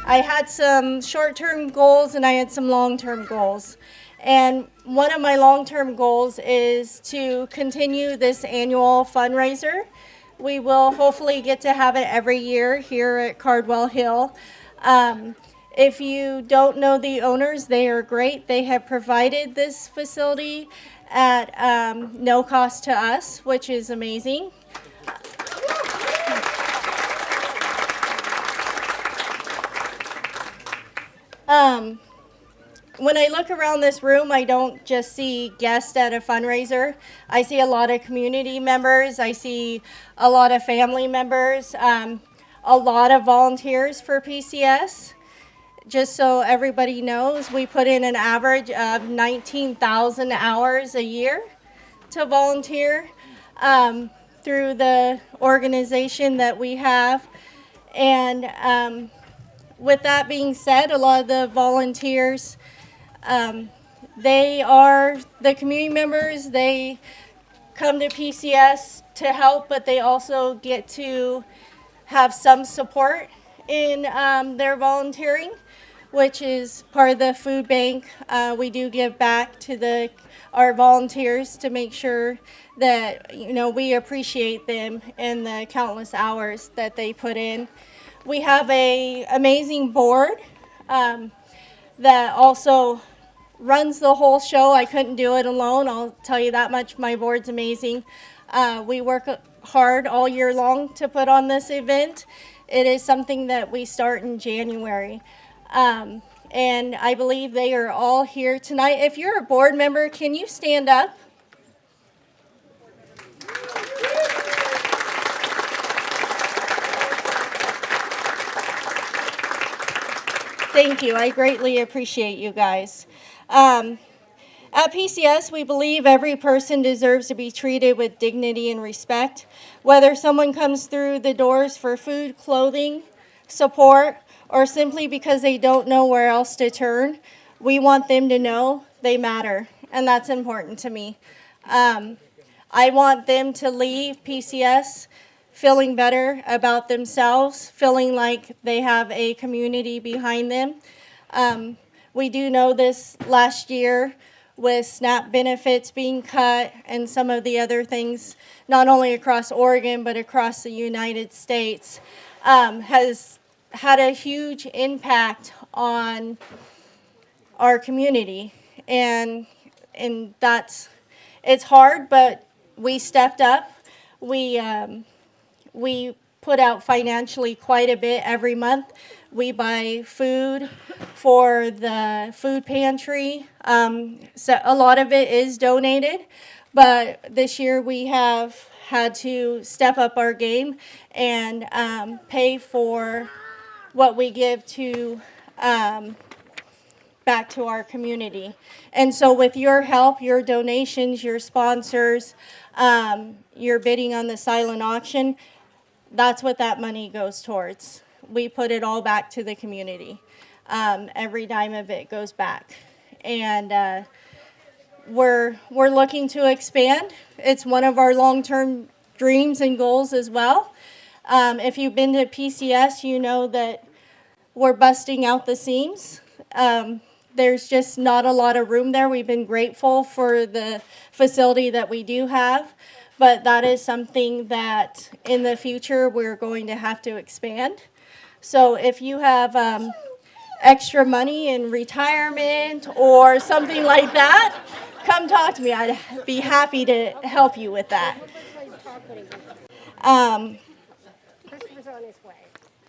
I had some short-term goals and I had some long-term goals. And one of my long-term goals is to continue this annual fundraiser. We will hopefully get to have it every year here at Cardwell Hill. If you don't know the owners, they are great. They have provided this facility at no cost to us, which is amazing. When I look around this room, I don't just see guests at a fundraiser. I see a lot of community members. I see a lot of family members, a lot of volunteers for PCS. Just so everybody knows, we put in an average of 19,000 hours a year to volunteer through the organization that we have. And with that being said, a lot of the volunteers, they are the community members. They come to PCS to help, but they also get to have some support in their volunteering, which is part of the food bank. We do give back to our volunteers to make sure that we appreciate them and the countless hours that they put in. We have an amazing board that also runs the whole show. I couldn't do it alone, I'll tell you that much. My board's amazing. We work hard all year long to put on this event. It is something that we start in January. And I believe they are all here tonight. If you're a board member, can you stand up? Thank you. I greatly appreciate you guys. At PCS, we believe every person deserves to be treated with dignity and respect. Whether someone comes through the doors for food, clothing, support, or simply because they don't know where else to turn, we want them to know they matter, and that's important to me. I want them to leave PCS feeling better about themselves, feeling like they have a community behind them. We do know this last year with SNAP benefits being cut and some of the other things, not only across Oregon, but across the United States, has had a huge impact on our community. And it's hard, but we stepped up. We put out financially quite a bit every month. We buy food for the food pantry. So a lot of it is donated, but this year we have had to step up our game and pay for what we give to back to our community. And so with your help, your donations, your sponsors, your bidding on the silent auction, that's what that money goes towards. We put it all back to the community. Every dime of it goes back. And we're looking to expand. It's one of our long-term dreams and goals as well. If you've been to PCS, you know that we're busting out the seams. There's just not a lot of room there. We've been grateful for the facility that we do have, but that is something that in the future we're going to have to expand. So if you have extra money in retirement or something like that, come talk to me. I'd be happy to help you with that. Christopher's on his way.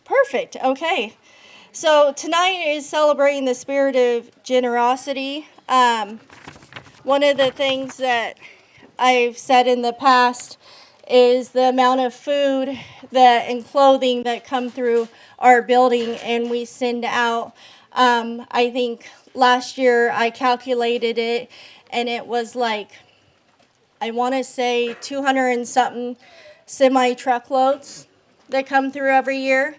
Perfect. Okay. So tonight is celebrating the spirit of generosity. One of the things that I've said in the past is the amount of food and clothing that come through our building and we send out. I think last year I calculated it and it was like, I want to say 200 and something semi-truckloads that come through every year,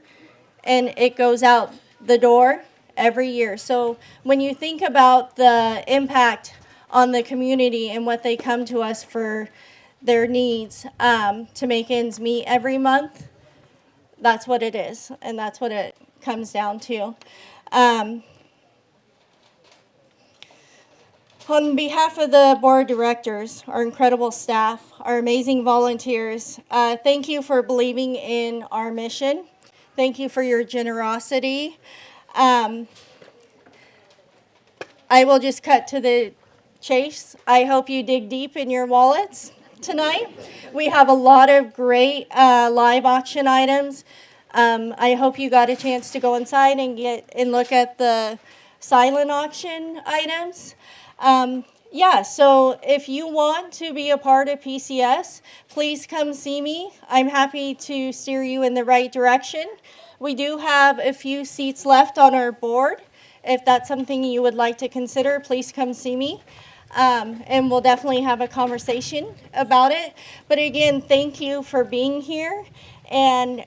and it goes out the door every year. So when you think about the impact on the community and what they come to us for their needs to make ends meet every month, That's what it is, and that's what it comes down to. Um, on behalf of the board of directors, our incredible staff, our amazing volunteers, thank you for believing in our mission. Thank you for your generosity. I will just cut to the chase. I hope you dig deep in your wallets tonight. We have a lot of great live auction items. I hope you got a chance to go inside and look at the silent auction items. So if you want to be a part of PCS, please come see me. I'm happy to steer you in the right direction. We do have a few seats left on our board. If that's something you would like to consider, please come see me. And we'll definitely have a conversation about it. But again, thank you for being here, and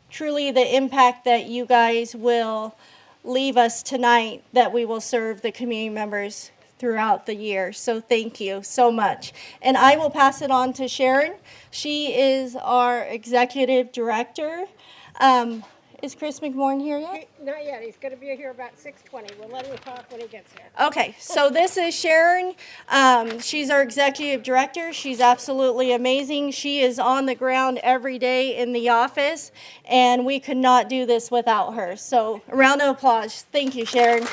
truly the impact that you guys will leave us tonight, that we will serve the community members throughout the year. So thank you so much. And I will pass it on to Sharon. She is our executive director. Is Chris McMorran here yet? Not yet. He's going to be here about 6:20. We'll let him talk when he gets here. Okay, so this is Sharon. She's our executive director. She's absolutely amazing. She is on the ground every day in the office, and we could not do this without her. So a round of applause. Thank you, Sharon.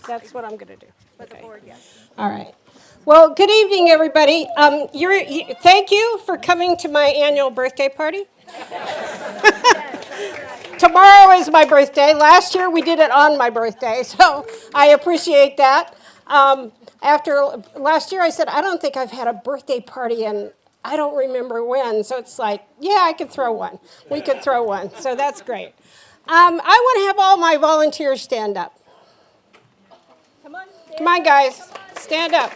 That's what I'm going to do. But the board, yes. All right. Well, good evening, everybody. Thank you for coming to my annual birthday party. Tomorrow is my birthday. Last year we did it on my birthday, so I appreciate that. After last year, I said, I don't think I've had a birthday party in I don't remember when. So it's like, yeah, I could throw one. We could throw one. So that's great. I want to have all my volunteers stand up. Come on, guys. Stand up.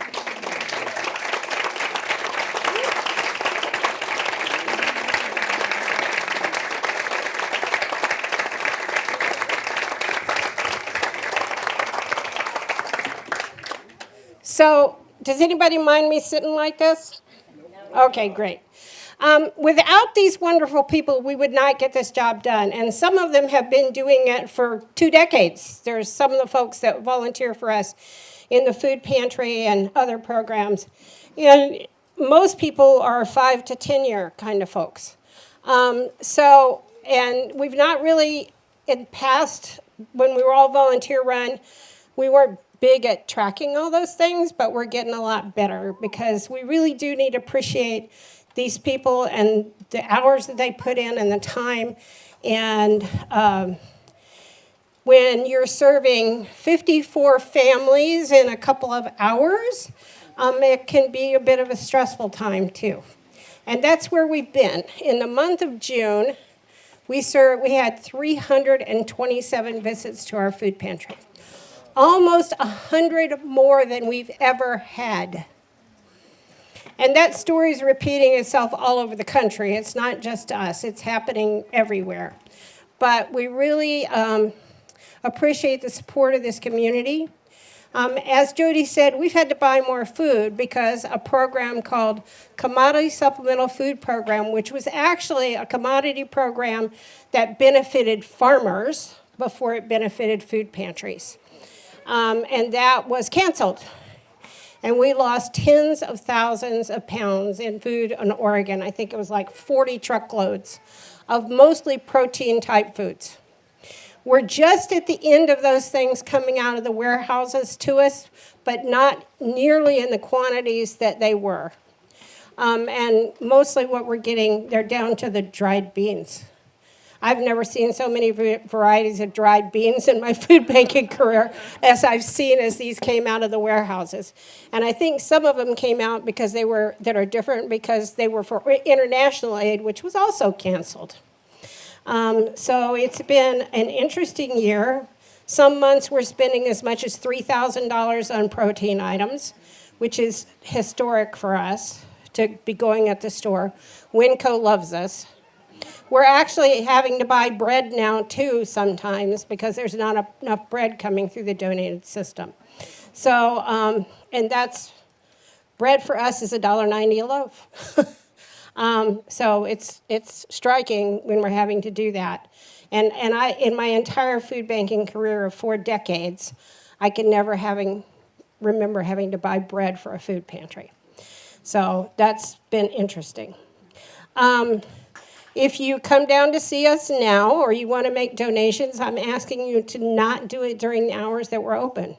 So, does anybody mind me sitting like this? Okay, great. Without these wonderful people, we would not get this job done. And some of them have been doing it for 2 decades. There's some of the folks that volunteer for us in the food pantry and other programs. And most people are 5 to 10 year kind of folks. And we've not really, in past, when we were all volunteer run, we weren't big at tracking all those things, but we're getting a lot better because we really do need to appreciate these people and the hours that they put in and the time. And when you're serving 54 families in a couple of hours, it can be a bit of a stressful time too. And that's where we've been. In the month of June, we had 327 visits to our food pantry. Almost 100 more than we've ever had. And that story is repeating itself all over the country. It's not just us. It's happening everywhere. But we really appreciate the support of this community. As Jodi said, we've had to buy more food because a program called Commodity Supplemental Food Program, which was actually a commodity program that benefited farmers before it benefited food pantries. And that was canceled. And we lost tens of thousands of pounds in food in Oregon. I think it was like 40 truckloads of mostly protein-type foods. We're just at the end of those things coming out of the warehouses to us, but not nearly in the quantities that they were. And mostly what we're getting, they're down to the dried beans. I've never seen so many varieties of dried beans in my food banking career as I've seen as these came out of the warehouses. And I think some of them came out because they were for international aid, which was also canceled. So it's been an interesting year. Some months we're spending as much as $3,000 on protein items, which is historic for us to be going at the store. Winco loves us. We're actually having to buy bread now, too, sometimes, because there's not enough bread coming through the donated system. So, and that's Bread for us is $1.90 a loaf. So it's striking when we're having to do that. And I, in my entire food banking career of 4 decades, I can never remember having to buy bread for a food pantry. So that's been interesting. If you come down to see us now or you want to make donations, I'm asking you to not do it during the hours that we're open,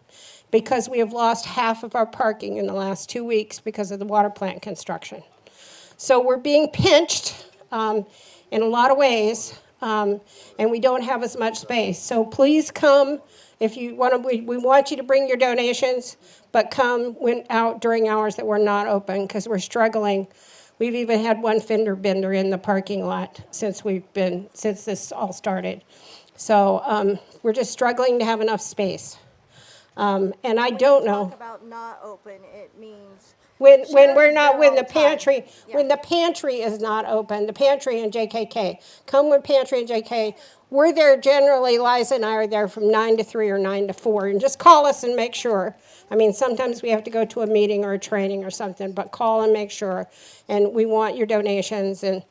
because we have lost half of our parking in the last 2 weeks because of the water plant construction. So we're being pinched in a lot of ways, and we don't have as much space. So please come if you want to. We want you to bring your donations, but come out during hours that we're not open, because we're struggling. We've even had one fender bender in the parking lot since this all started. So we're just struggling to have enough space. And I don't know. Talk about not open, it means When we're not, Zero when the time. pantry, Yeah. when the pantry is not open, the pantry and JKK. Come when pantry and JK. We're there generally, Liza and I are there from 9 to 3 or 9 to 4. And just call us and make sure. I mean, sometimes we have to go to a meeting or a training or something, but call and make sure. And we want your donations. And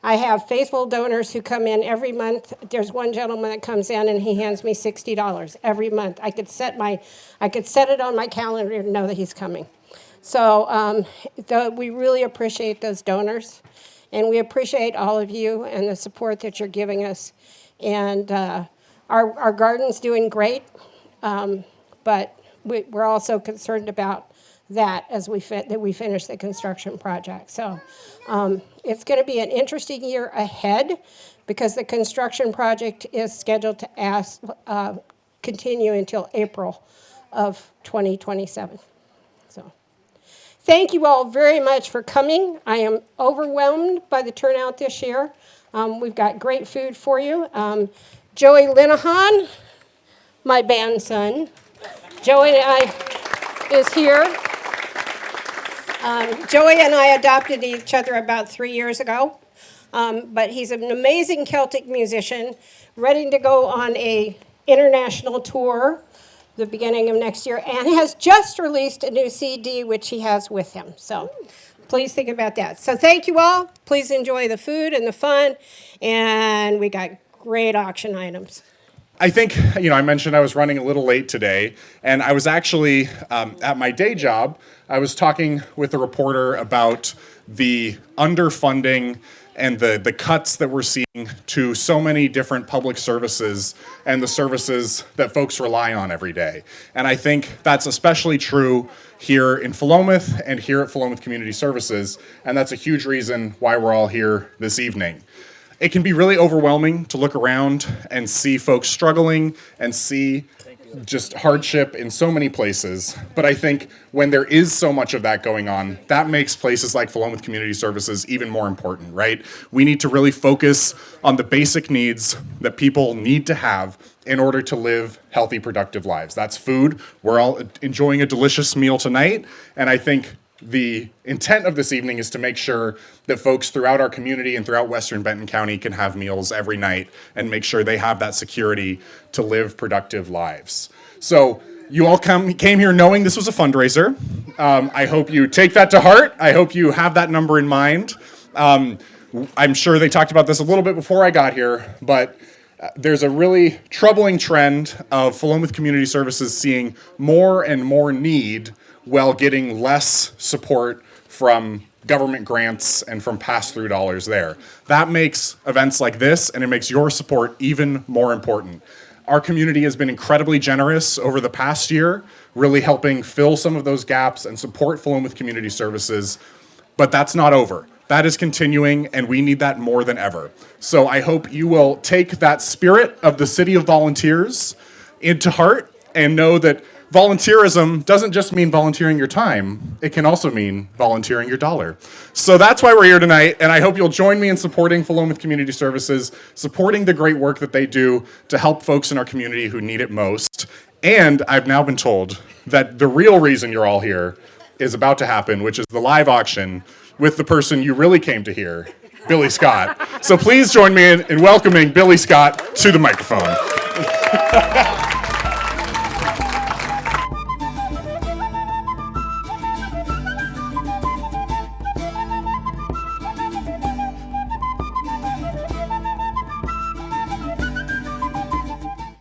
I have faithful donors who come in every month. There's one gentleman that comes in and he hands me $60 every month. I could set it on my calendar to know that he's coming. So we really appreciate those donors, and we appreciate all of you and the support that you're giving us. And our garden's doing great, but we're also concerned about that as we finish the construction project. So it's going to be an interesting year ahead, because the construction project is scheduled to continue until April of 2027. So thank you all very much for coming. I am overwhelmed by the turnout this year. We've got great food for you. Joey Linehan, my bandson. Joey is here. Joey and I adopted each other about 3 years ago, but he's an amazing Celtic musician, ready to go on a international tour the beginning of next year, and has just released a new CD, which he has with him. So please think about that. So thank you all. Please enjoy the food and the fun, and we got great auction items. I think, I mentioned I was running a little late today, and I was actually, at my day job, I was talking with a reporter about the underfunding and the cuts that we're seeing to so many different public services and the services that folks rely on every day. And I think that's especially true here in Philomath and here at Philomath Community Services, and that's a huge reason why we're all here this evening. It can be really overwhelming to look around and see folks struggling and see just hardship in so many places. But I think when there is so much of that going on, that makes places like Philomath Community Services even more important, right? We need to really focus on the basic needs that people need to have in order to live healthy, productive lives. That's food. We're all enjoying a delicious meal tonight, and I think the intent of this evening is to make sure that folks throughout our community and throughout Western Benton County can have meals every night and make sure they have that security to live productive lives. So you all came here knowing this was a fundraiser. I hope you take that to heart. I hope you have that number in mind. I'm sure they talked about this a little bit before I got here, but there's a really troubling trend of Philomath Community Services seeing more and more need while getting less support from government grants and from pass-through dollars there. That makes events like this, and it makes your support even more important. Our community has been incredibly generous over the past year, really helping fill some of those gaps and support Philomath Community Services, but that's not over. That is continuing, and we need that more than ever. So I hope you will take that spirit of the City of Volunteers into heart and know that volunteerism doesn't just mean volunteering your time. It can also mean volunteering your dollar. So that's why we're here tonight, and I hope you'll join me in supporting Philomath Community Services, supporting the great work that they do to help folks in our community who need it most. And I've now been told that the real reason you're all here is about to happen, which is the live auction with the person you really came to hear, Billy Scott. So please join me in welcoming Billy Scott to the microphone.